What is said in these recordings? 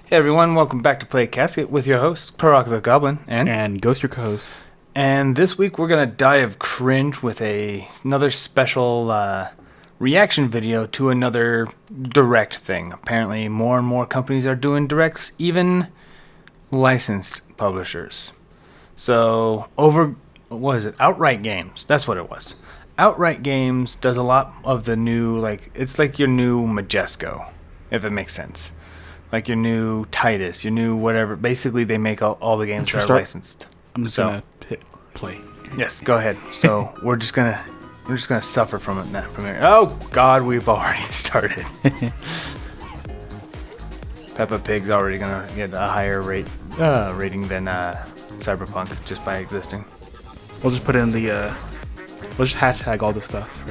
Hey everyone, welcome back to Play Casket with your hosts, Parag the Goblin and Ghost your co-host. And this week we're going to die of cringe with another special reaction video to another direct thing. Apparently more and more companies are doing directs, even licensed publishers. So what is it? Outright Games. That's what it was. Outright Games does a lot of the new, it's like your new Majesco, if it makes sense. Like your new Titus, your new whatever. Basically, they make all the games that are licensed. I'm just gonna hit play. Yes, go ahead. So we're just gonna suffer from it now. From here. Oh God, we've already started. Peppa Pig's already gonna get a higher rating than Cyberpunk just by existing. We'll just put in the. We'll just hashtag all this stuff,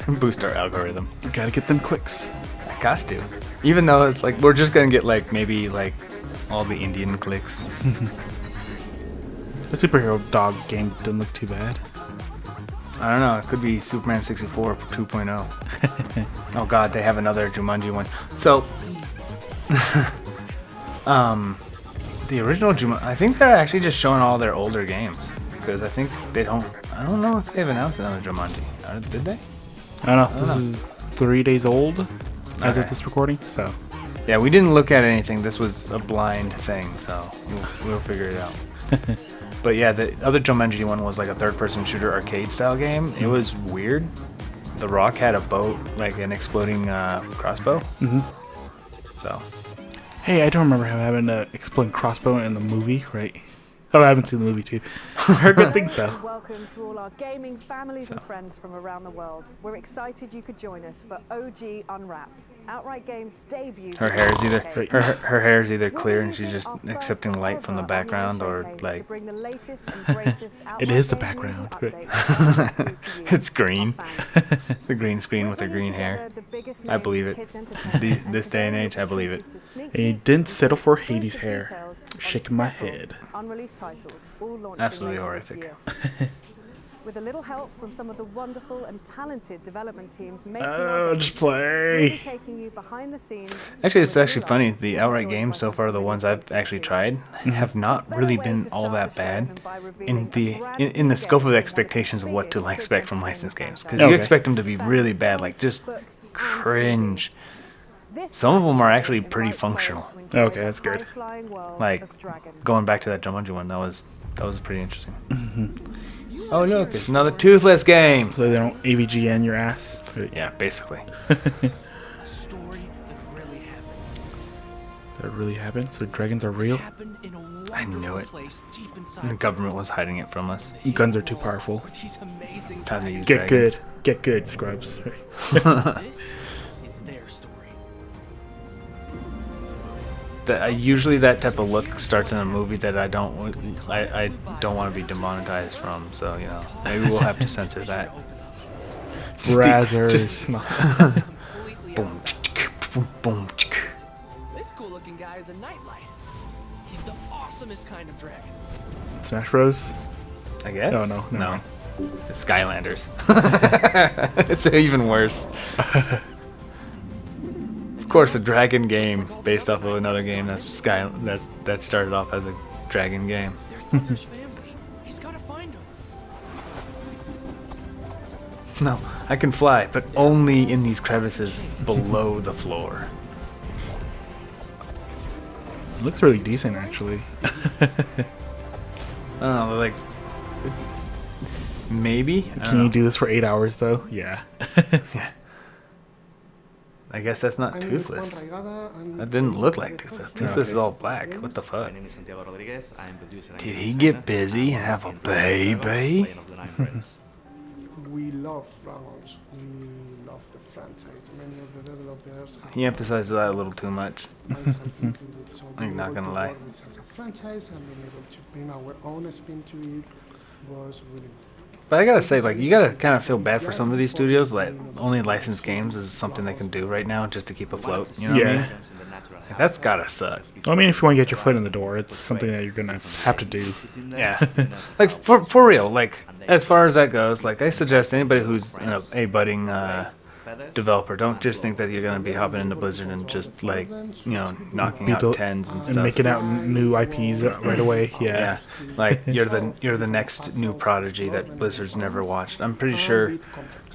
right? Boost our algorithm. Gotta get them clicks. Got to. Even though it's like we're just gonna get maybe all the Indian clicks. The superhero dog game didn't look too bad. I don't know. It could be Superman 64 2.0. Oh God, they have another Jumanji one. So, the original Jumanji. I think they're actually just showing all their older games because I think they don't. I don't know if they've announced another Jumanji. Did they? I don't know. This is 3 days old. As of this recording, so yeah, we didn't look at anything. This was a blind thing, so we'll figure it out. But yeah, the other Jumanji one was like a third-person shooter arcade style game. It was weird. The Rock had a boat, like an exploding crossbow. Mm-hmm. So, hey, I don't remember him having an exploding crossbow in the movie, right? Oh, I haven't seen the movie too. I heard good things though. Welcome to all our gaming families and friends from around the world. We're excited you could join us for OG Unwrapped, Outright Games' debut. Her hair's either her hair's either clear and she's just accepting light from the background, or like it is the background. It's green. The green screen with her green hair. I believe it. This day and age, I believe it. He didn't settle for Hades' hair. Shaking my head. Unreleased titles, all launching absolutely later horrific. This year. With a little help from some of the wonderful and talented development teams making just play. Taking you behind the scenes. Actually, it's actually funny. The outright games so far, the ones I've actually tried, have not really been all that bad in the scope of the expectations of what to expect from licensed games. Because you expect them to be really bad, like just cringe. Some of them are actually pretty functional. Okay, that's good. Like going back to that Jumanji one, that was pretty interesting. Mm-hmm. Oh look, it's another toothless game. So they don't AVGN your ass. Yeah, basically. A story that really happened. That really happened. So dragons are real. I knew it. The government was hiding it from us. Guns are too powerful. Time to use Get dragons. good. Get good, scrubs. This is their story. Usually that type of look starts in a movie that I don't want to be demonetized from. So maybe we'll have to censor that. Brazzers. Boom, boom, boom. This cool-looking guy is a nightlight. He's the awesomest kind of dragon. Smash Bros. I guess. Oh no. It's Skylanders. It's even worse. Of course, a dragon game based off of another game that started off as a dragon game. Their father's family. He's got to find them. No, I can fly, but only in these crevices below the floor. It looks really decent, actually. I don't know, maybe. Can you do this for 8 hours though? Yeah. Yeah. I guess that's not toothless. That didn't look like toothless. Toothless is all black. What the fuck? Did he get busy and have a baby? We love dragons. We love the franchise. Many of the developers. He emphasizes that a little too much. I'm not gonna lie. With such a franchise and being able to bring our own spin to it was really. But I gotta say, you gotta kind of feel bad for some of these studios. Only licensed games is something they can do right now just to keep afloat. You know what I mean? That's gotta suck. Well, I mean, if you want to get your foot in the door, it's something that you're gonna have to do. Yeah. For real. As far as that goes, I suggest anybody who's a budding developer. Don't just think that you're gonna be hopping into Blizzard and just like, you know, knocking Be out the- tens and And stuff. making out new IPs right away. Yeah, like you're the next new prodigy that Blizzard's never watched. I'm pretty sure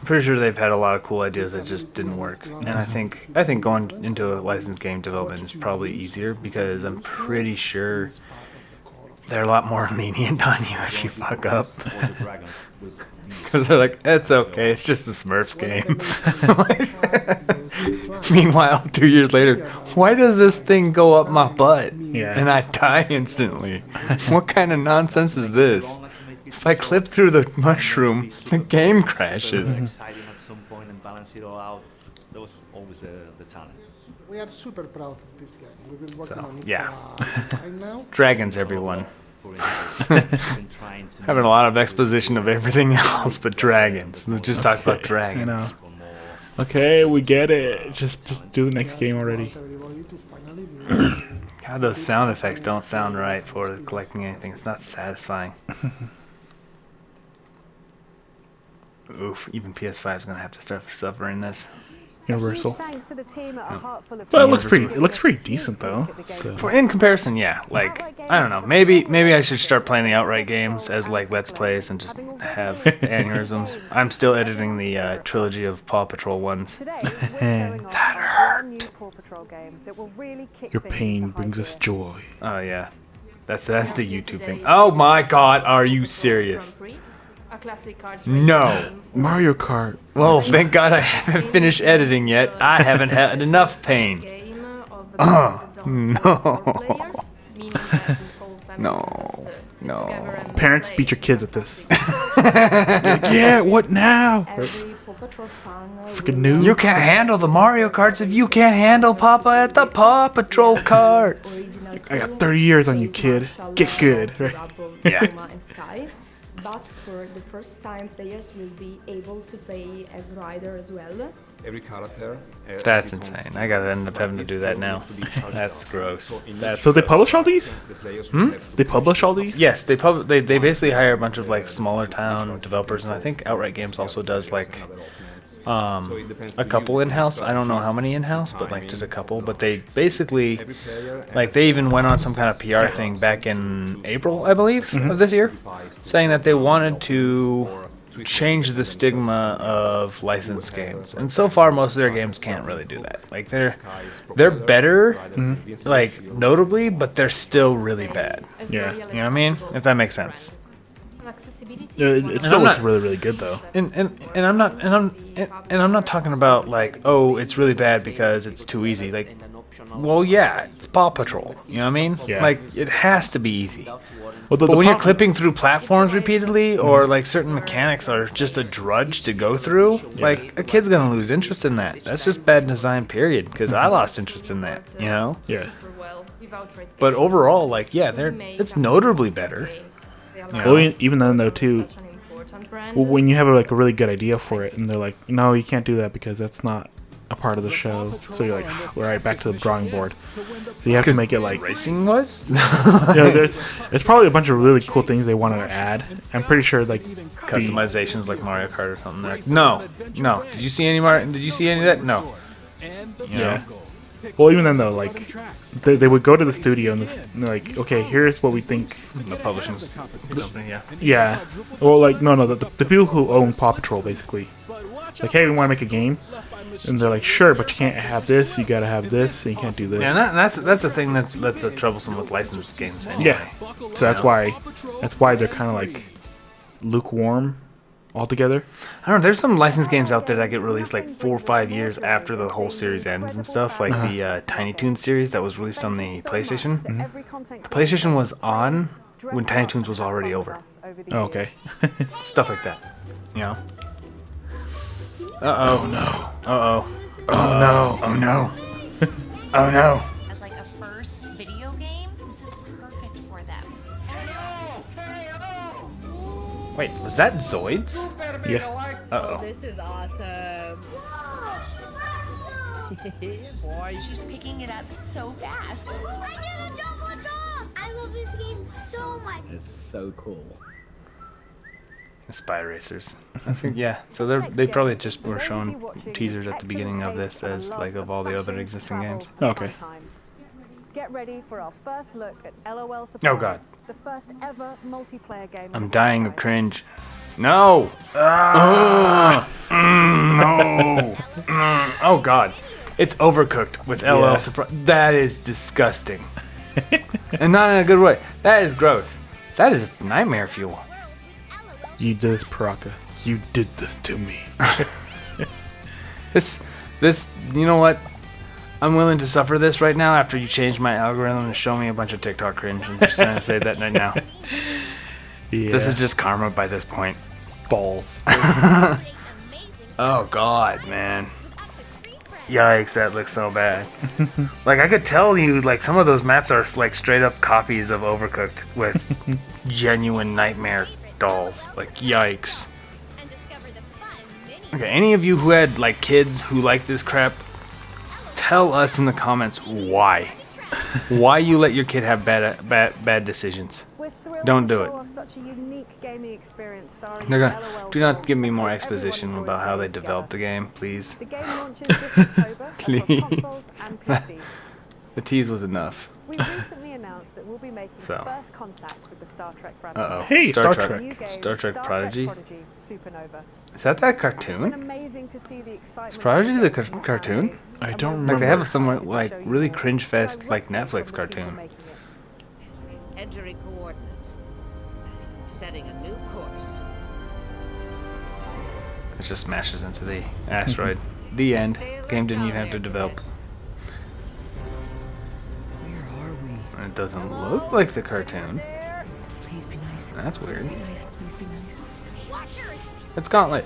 they've had a lot of cool ideas that just didn't work. And I think going into a licensed game development is probably easier because I'm pretty sure they're a lot more lenient on you if you fuck up. Because they're like, it's okay, it's just a Smurfs game. Meanwhile, 2 years later, why does this thing go up my butt? Yeah. And I die instantly. What kind of nonsense is this? If I clip through the mushroom, the game crashes. Exciting at some point and balance it all out. That was always the challenge. We are super proud of this game. We've been working So, on it yeah. for right now. Dragons, everyone. For instance, been trying to Having a lot of exposition of everything else but dragons. Let's just talk about I dragons. know. for more. Okay, we get it. Just do the next game already. Everybody to finally do it. God, those sound effects don't sound right for collecting anything. It's not satisfying. Oof, even PS5 is gonna have to start suffering this. Universal. Thanks to the team at a heart full of Well, teams it looks pretty giving us a decent sneak though. peek at the So. game's For in comparison, yeah. Like I don't know. Maybe I should start playing the outright games as like Let's Plays and just have aneurysms. I'm still editing the trilogy of Paw Patrol ones. Today, we're showing off our brand new Paw Patrol game that will really kick Your things pain into high brings us gear. joy. Oh yeah, that's the YouTube thing. Oh my God, are you serious? No. Mario Kart. Well, thank God I haven't finished editing yet. I haven't had enough pain. No. No. Parents, beat your kids at this. Like, yeah, what now? Freaking new. You can't handle the Mario Karts if you can't handle Papa at the Paw Patrol carts. I got 30 years on you, kid. Get good. Right? Yeah. But for the first time, players will be able to play as rider as well. Every character. That's insane. I gotta end up having to do that now. That's gross. That's So they gross. publish all these? The players They publish all these? Yes, they basically hire a bunch of like smaller town developers, and I think Outright Games also does like a couple in-house. I don't know how many in-house, but like just a couple. But they basically like they even went on some kind of PR thing back in April, I believe, of this year, saying that they wanted to change the stigma of licensed games. And so far, most of their games can't really do that. Like they're better, like notably, but they're still really bad. Yeah. You know what I mean? If that makes sense. It still I'm looks not- really, really good though. And I'm not talking about like, oh, it's really bad because it's too easy. Like, well, yeah, it's Paw Patrol. You know what I mean? Yeah. Like it has to be easy. Well, the But when you're problem- clipping through platforms repeatedly, or like certain mechanics are just a drudge to go through, like a kid's gonna lose interest in that. That's just bad design, period. Because I lost interest in that, you know. Yeah. But overall, like, yeah, it's notably better. You know? Well, even then though too, well, when you have like a really good idea for it, and they're like, no, you can't do that because that's not a part of the show. So you're like, all right, back to the drawing board. So you have to make it like Racing was? you know, there's probably a bunch of really cool things they want to add. I'm pretty sure like Customizations like Mario Kart or something. Like, no. Did you see any Did you see any of that? No. You know? Yeah. Well, even then though, like they would go to the studio and they're like, okay, here's what we think. The publishing company, yeah. Yeah. Well, like no, the people who own Paw Patrol basically. Like, hey, we want to make a game, and they're like, sure, but you can't have this. You gotta have this, and you can't do this. Yeah, and that's the thing that's troublesome with licensed games anyway. Yeah. So that's why they're kind of like lukewarm altogether. I don't know. There's some licensed games out there that get released like 4 or 5 years after the whole series ends and stuff. Like the Tiny Toons series that was released on the PlayStation. The PlayStation was on when Tiny Toons was already over. Oh, okay. Stuff like that. You know. Uh oh. No. Uh oh. Oh no. Oh no. Oh no. As like a first video game, this is perfect for them. Wait, was that Zoids? Yeah. Uh oh. This is awesome. Boy, she's picking it up so fast. I did a double jump! I love this game so much. It's so cool. Spy Racers. I think, yeah. So they probably just were showing teasers at the beginning of this as like of all the other existing games. Okay. Get ready for our first look at LOL Surprise. Oh god. The first ever multiplayer game. I'm dying of cringe. No! No! Oh god. It's overcooked with LOL Surprise. That is disgusting. And not in a good way. That is gross. That is nightmare fuel. You did this, PAAAAAIN. You did this to me. This, you know what? I'm willing to suffer this right now after you changed my algorithm and show me a bunch of TikTok cringe. I'm just trying to say that right now. Yeah. This is just karma by this point. balls. Oh god, man. Yikes, that looks so bad. Like, I could tell you, like, some of those maps are, like, straight up copies of Overcooked with genuine nightmare dolls. Like, yikes. Okay, any of you who had, like, kids who like this crap, tell us in the comments why. Why you let your kid have bad decisions. Don't do it. They're gonna, do not give me more exposition about how they developed the game, please. The game launches this October Please. across consoles and PC. The tease was enough. We recently announced that we'll be making first contact with the Star Trek franchise. Uh-oh. Hey, Star Trek. New game, Star Trek Prodigy? Supernova. Is that It's been cartoon? amazing to see the excitement. Is Prodigy of the games and cartoon? families, I and don't we're remember. Like, they have really some, excited to like, show you really more cringe-fest, like, directly Netflix from the people cartoon. making it. Entering coordinates. Setting a new course. It just smashes into the asteroid. The end. Game didn't even have to develop. Where are we? And it doesn't look like the cartoon. Please be nice. That's weird. Please be nice. Please be nice. Watchers! It's Gauntlet.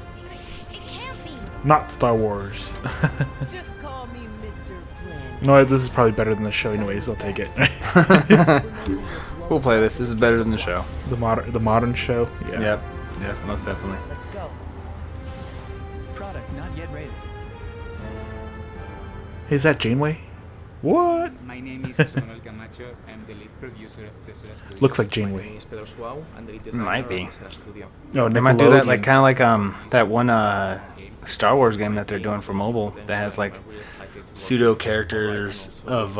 It can't be. Not Star Wars. Just call me Mr. Plan. No, this is probably better than the show anyways. I'll take it. We'll play this. This is better than the show. the modern show. Yeah. Yep. Yeah, most definitely. Let's go. Product not yet ready. Hey, is that Janeway? What? My name is José Manuel Camacho. I'm the lead producer of Tesla Studio. Looks like My Janeway. name is Pedro Suau. I'm the lead designer Might be. of Tesla Studio. Oh, They might do that, like, Nickelodeon. kind of like that one Star Wars game that they're doing for mobile that has like pseudo characters of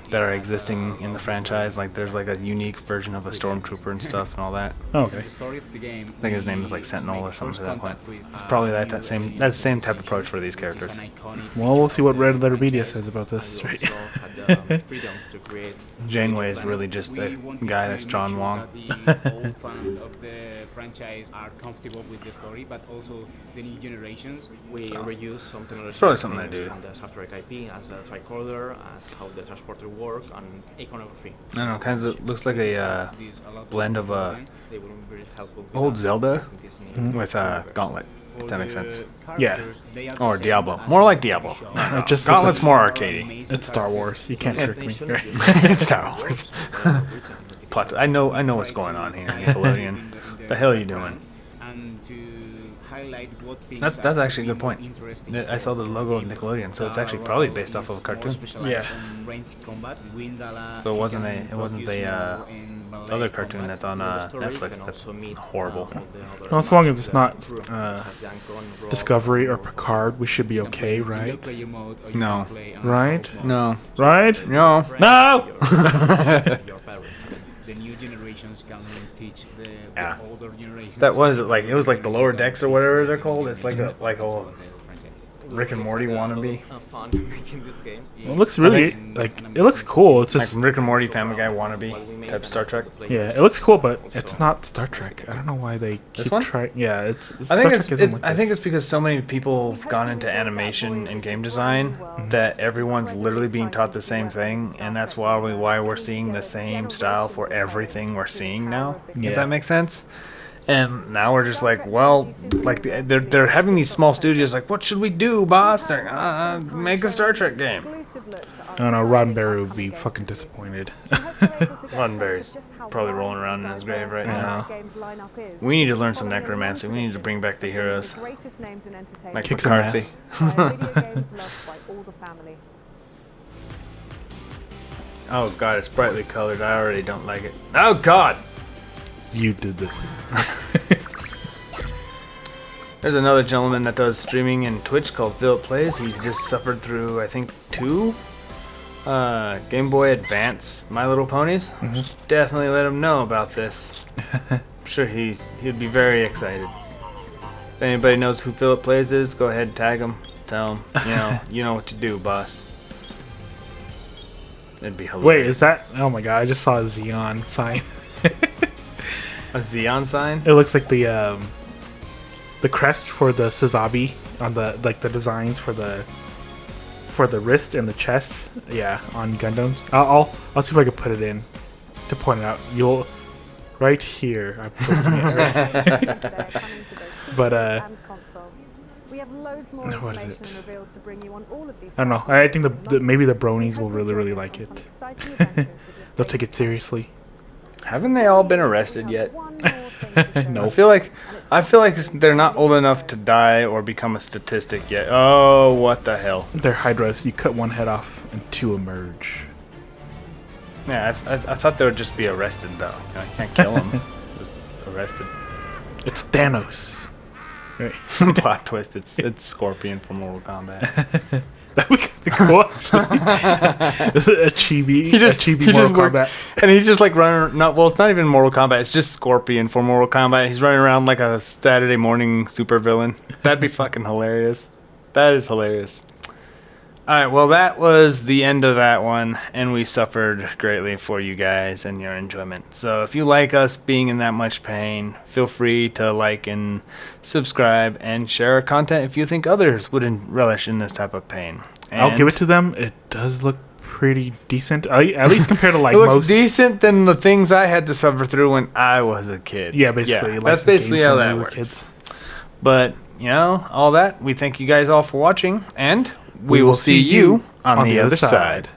that are existing in the franchise. Like, there's like a unique version of a stormtrooper and stuff and all that. Oh, okay. The story of the game. I think his name is like Sentinel or something to that point. It's probably that same type of approach for these characters. Well, we'll see what Red Letter Media says about this. Right? Janeway is really just a guy that's John Wong. Old fans of the franchise are comfortable with the story, but also the new generations. We reuse some technology. It's probably something I do. From the Star Trek IP as a tricorder, as how the transporter work, and iconography. I don't know, kind of looks like a blend of They will be very helpful with old us Zelda in this new- Mm-hmm. with Gauntlet, if that makes sense. Yeah. Or Diablo. More like Diablo. It just Gauntlet's looks more arcadey. It's Star Wars. You can't trick me. Right? It's Star Wars. Plot. I know what's going on here, Nickelodeon. The hell are you doing? And to highlight what things That's actually a good point. interesting. I saw the logo of Nickelodeon, so it's actually probably based off of a cartoon. Yeah. So it wasn't the other cartoon that's on Netflix. That's horrible. Well, as long as it's not Discovery or Picard, we should be okay, right? No. Right? No. Right? No. No! The new generations can teach the Yeah. older generations. That was like it was like the lower decks or whatever they're called. It's like a Rick and Morty wannabe. Fun making this game. It looks really like it looks cool. It's Like just Rick and Morty, Family Guy wannabe type Star Trek. yeah, it looks cool, but it's not Star Trek. I don't know why they This keep one? trying. Yeah, it's I Star think Trek isn't like I think this. it's because so many people have gone into animation and game design that everyone's literally being taught the same thing, and that's why we're seeing the same style for everything we're seeing now. Yeah. If that makes sense. And now we're just like, well, like they're having these small studios. Like, what should we do, boss? They're make a Star Trek game. I don't know. Roddenberry would be fucking disappointed. Roddenberry's probably rolling around in his grave right now. We need to learn some necromancy. We need to bring back the heroes. Like Kick some McCarthy. Oh god, it's brightly colored. I already don't like it. Oh god! You did this. There's another gentleman that does streaming in Twitch called Philip Plays. He just suffered through, I think, 2 Game Boy Advance My Little Ponies. Definitely let him know about this. I'm sure he'd be very excited. If anybody knows who Philip Plays is, go ahead and tag him. Tell him, you know what to do, boss. It'd be hilarious. Wait, is that? Oh my god! I just saw a Xeon sign. A Xeon sign? It looks like the crest for the Sazabi on the the designs for the wrist and the chest. Yeah, on Gundams. I'll see if I can put it in to point it out. You'll right here. I'm posting it. But we have loads more what is information it? and reveals to bring you on all of these. I don't know. I think maybe the bronies will really like it. They'll take it seriously. Haven't they all been arrested yet? No. I feel like they're not old enough to die or become a statistic yet. Oh, what the hell? They're Hydras. You cut one head off and 2 emerge. Yeah, I thought they would just be arrested though. I can't kill them. Just arrested. It's Thanos. Right. Plot twist. It's Scorpion from Mortal Kombat. That would be cool. A chibi. He just Mortal Kombat. And he's just like running. Well, it's not even Mortal Kombat. It's just Scorpion from Mortal Kombat. He's running around like a Saturday morning supervillain. That'd be fucking hilarious. That is hilarious. All right, well, that was the end of that one, and we suffered greatly for you guys and your enjoyment. So if you like us being in that much pain, feel free to like and subscribe and share our content if you think others would relish in this type of pain. And I'll give it to them. It does look pretty decent, at least compared to like it looks most. decent than the things I had to suffer through when I was a kid. Yeah, basically. Yeah, that's basically how that works. Kids. But, all that, we thank you guys all for watching, and we will see you on the other side.